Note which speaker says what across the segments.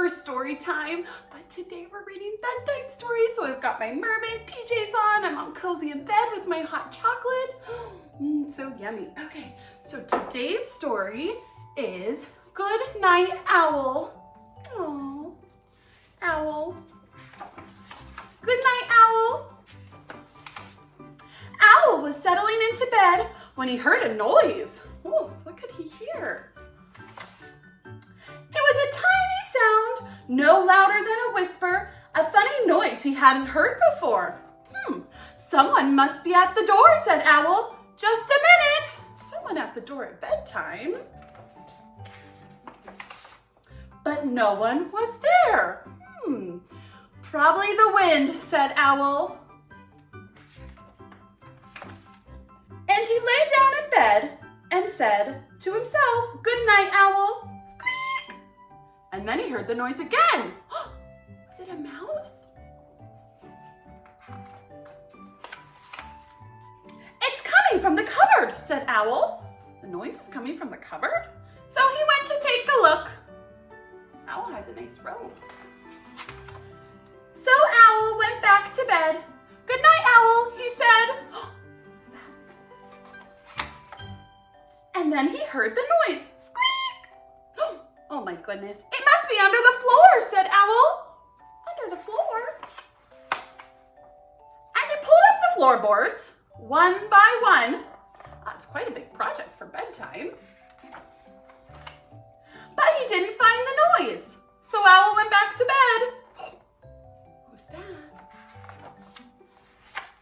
Speaker 1: for story time, but today we're reading bedtime stories. So I've got my mermaid PJs on. I'm all cozy in bed with my hot chocolate. So yummy. Okay, so today's story is Good Night Owl. Aww, Owl. Good night, Owl. Owl was settling into bed when he heard a noise. Oh, what could he hear? It was a tiny sound, no louder than a whisper, a funny noise he hadn't heard before. Someone must be at the door, said Owl. Just a minute. Someone at the door at bedtime. But no one was there. Probably the wind, said Owl. And he lay down in bed and said to himself, Good night, Owl. Squeak! And then he heard the noise again. Was it a mouse? It's coming from the cupboard, said Owl. The noise is coming from the cupboard? So he went to take a look. Owl has a nice robe. So Owl went back to bed. Good night, Owl, he said. What's that? And then he heard the noise. Squeak! Oh my goodness. It must be under the floor, said Owl. Under the floor? And he pulled up the floorboards, one by one. It's quite a big project for bedtime. But he didn't find the noise. So Owl went back to bed. Who's that?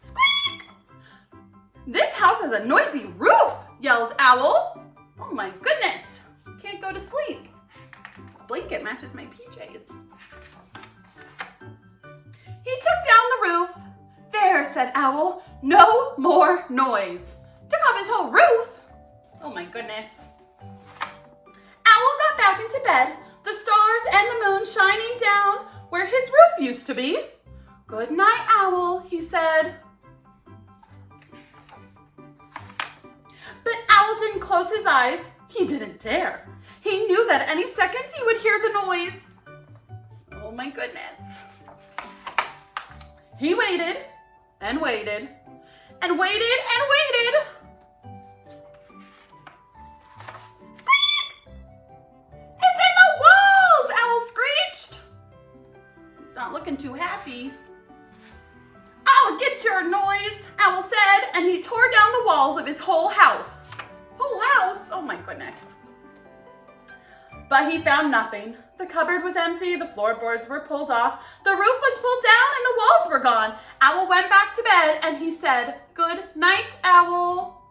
Speaker 1: Squeak! This house has a noisy roof, yelled Owl. Oh my goodness. Can't go to sleep. This blanket matches my PJs. He took down the roof. There, said Owl. No more noise. Took off his whole roof. Oh my goodness. Owl got back into bed, the stars and the moon shining down where his roof used to be. Good night, Owl, he said. But Owl didn't close his eyes. He didn't dare. He knew that any second he would hear the noise. Oh my goodness. He waited and waited and waited and waited. Squeak! It's in the walls, Owl screeched. He's not looking too happy. I'll get your noise, Owl said, and he tore down the walls of his whole house. His whole house? Oh my goodness. But he found nothing. The cupboard was empty, the floorboards were pulled off, the roof was pulled down, and the walls were gone. Owl went back to bed and he said, Good night, Owl.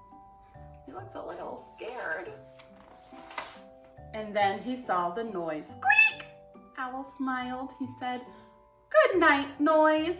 Speaker 1: He looks a little scared. And then he saw the noise. Squeak! Owl smiled. He said, Good night, noise.